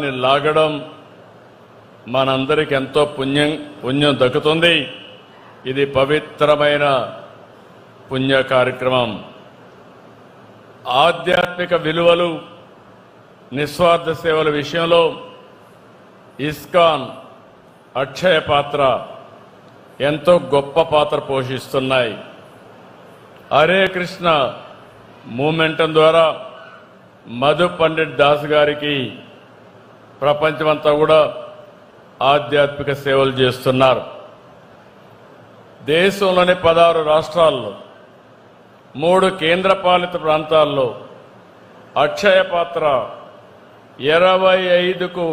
దాన్ని లాగడం మనందరికి ఎంతో పుణ్యం దక్కుతుంది. ఇది పవిత్రమైన పుణ్య కార్యక్రమం. ఆధ్యాత్మిక విలువలు, నిస్వార్థ సేవల విషయంలో ఇస్కాన్, అక్షయ పాత్ర ఎంతో గొప్ప పాత్ర పోషిస్తున్నాయి. హరే కృష్ణ మూమెంటం ద్వారా మధు పండిట్ దాస్ గారికి ప్రపంచమంతా కూడా ఆధ్యాత్మిక సేవలు చేస్తున్నారు. దేశంలోని 16 రాష్ట్రాల్లో 3 కేంద్రపాలిత ప్రాంతాల్లో అక్షయ పాత్ర 25,000కు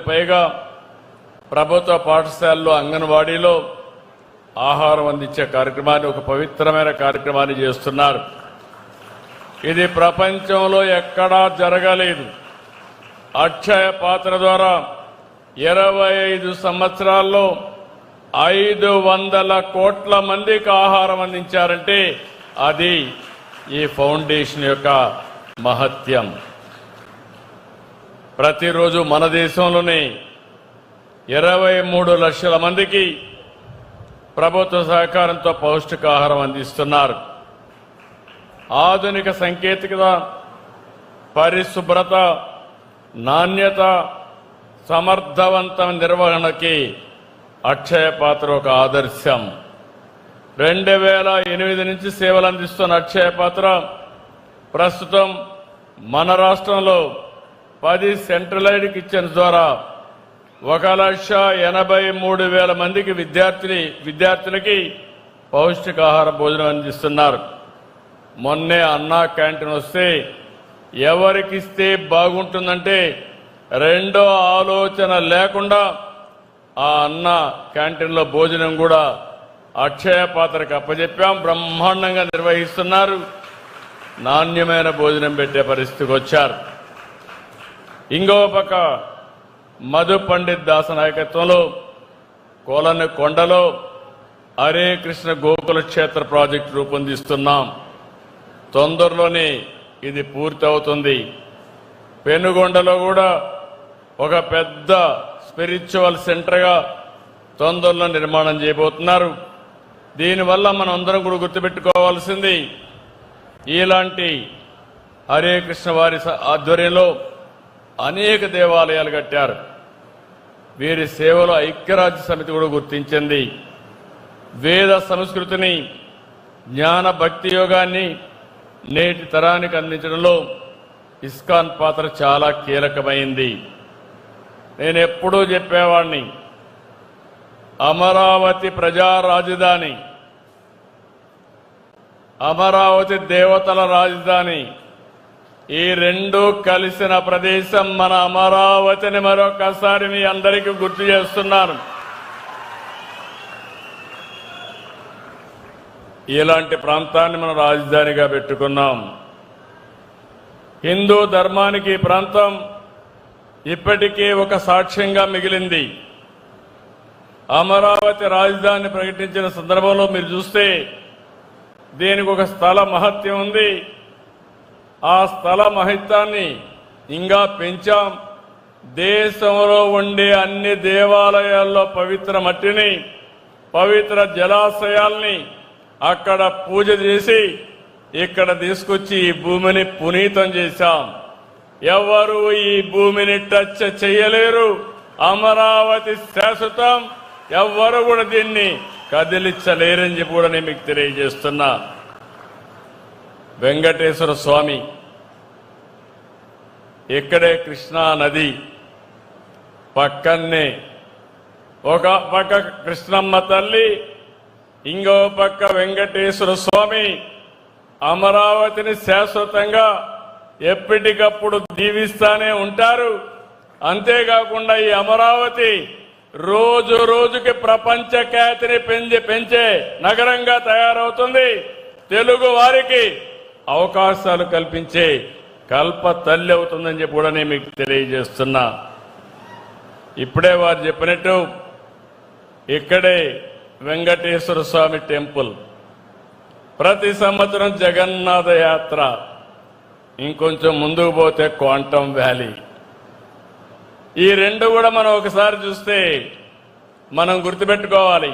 పైగా ప్రభుత్వ పాఠశాలలో, అంగన్వాడీలో ఆహారం అందించే కార్యక్రమాన్ని, ఒక పవిత్రమైన కార్యక్రమాన్ని చేస్తున్నారు. ఇది ప్రపంచంలో ఎక్కడా జరగలేదు. అక్షయ పాత్ర ద్వారా 25 సంవత్సరాల్లో 500 కోట్ల మందికి ఆహారం అందించారంటే అది ఈ ఫౌండేషన్ యొక్క మహత్యం. ప్రతిరోజు మన దేశంలోనే 23 లక్షల మందికి ప్రభుత్వ సహకారంతో పౌష్టికాహారం అందిస్తున్నారు. ఆధునిక సాంకేతికత, పరిశుభ్రత, నాణ్యత, సమర్థవంతమైన నిర్వహణకి అక్షయ పాత్ర ఒక ఆదర్శం. 2008 నుంచి సేవలు అందిస్తున్న అక్షయ పాత్ర ప్రస్తుతం మన రాష్ట్రంలో 10 సెంట్రలైజ్డ్ కిచెన్స్ ద్వారా 1,83,000 మందికి విద్యార్థులకి పౌష్టికాహార భోజనం అందిస్తున్నారు. మొన్నే అన్నా క్యాంటీన్ వస్తే ఎవరికిస్తే బాగుంటుందంటే రెండో ఆలోచన లేకుండా ఆ అన్న క్యాంటీన్లో భోజనం కూడా అక్షయ పాత్రకు అప్పచెప్పాం. బ్రహ్మాండంగా నిర్వహిస్తున్నారు. నాణ్యమైన భోజనం పెట్టే పరిస్థితికి వచ్చారు. ఇంకో పక్క మధు పండిట్ దాస్ నాయకత్వంలో కొండలో హరే కృష్ణ గోకుల క్షేత్ర ప్రాజెక్టు రూపొందిస్తున్నాం. తొందరలోనే ఇది పూర్తి అవుతుంది. పెనుగొండలో కూడా ఒక పెద్ద స్పిరిచువల్ సెంటర్గా తొందరలో నిర్మాణం చేయబోతున్నారు. దీనివల్ల మనం అందరం కూడా గుర్తుపెట్టుకోవాల్సింది, ఇలాంటి హరే కృష్ణ వారి ఆధ్వర్యంలో అనేక దేవాలయాలు కట్టారు. వీరి సేవలో ఐక్యరాజ్య సమితి కూడా గుర్తించింది. వేద సంస్కృతిని, జ్ఞాన భక్తి యోగాన్ని నేటి తరానికి అందించడంలో ఇస్కాన్ పాత్ర చాలా కీలకమైంది. నేను ఎప్పుడూ చెప్పేవాడిని, అమరావతి ప్రజా రాజధాని, అమరావతి దేవతల రాజధాని, ఈ రెండు కలిసిన ప్రదేశం మన అమరావతిని మరొకసారి మీ అందరికీ గుర్తు చేస్తున్నాను. ఇలాంటి ప్రాంతాన్ని మనం రాజధానిగా పెట్టుకున్నాం. హిందూ ధర్మానికి ఈ ప్రాంతం ఇప్పటికే ఒక సాక్ష్యంగా మిగిలింది. అమరావతి రాజధాని ప్రకటించిన సందర్భంలో మీరు చూస్తే దీనికి ఒక స్థల మహత్యం ఉంది. ఆ స్థల మహత్యాన్ని ఇంకా పెంచాం. దేశంలో ఉండే అన్ని దేవాలయాల్లో పవిత్ర మట్టిని, పవిత్ర జలాశయాల్ని అక్కడ పూజ చేసి ఇక్కడ తీసుకొచ్చి ఈ భూమిని పునీతం చేశాం. ఎవరు ఈ భూమిని టచ్ చేయలేరు. అమరావతి శాశ్వతం. ఎవ్వరు కూడా దీన్ని కదిలించలేరని చెప్పి కూడా నేను మీకు తెలియజేస్తున్నా. వెంకటేశ్వర స్వామి ఇక్కడే కృష్ణా నది పక్కనే, ఒక పక్క కృష్ణమ్మ తల్లి, ఇంకో పక్క వెంకటేశ్వర స్వామి అమరావతిని శాశ్వతంగా ఎప్పటికప్పుడు దీవిస్తానే ఉంటారు. అంతేకాకుండా ఈ అమరావతి రోజు రోజుకి ప్రపంచ ఖ్యాతిని పెంచే నగరంగా తయారవుతుంది. తెలుగు వారికి అవకాశాలు కల్పించే కల్ప తల్లి అవుతుందని చెప్పి కూడా నేను మీకు తెలియజేస్తున్నా. ఇప్పుడే వారు చెప్పినట్టు ఇక్కడే వెంకటేశ్వర స్వామి టెంపుల్, ప్రతి సంవత్సరం జగన్నాథ యాత్ర, ఇంకొంచెం ముందుకు పోతే క్వాంటమ్ వ్యాలీ, ఈ రెండు కూడా మనం ఒకసారి చూస్తే మనం గుర్తుపెట్టుకోవాలి.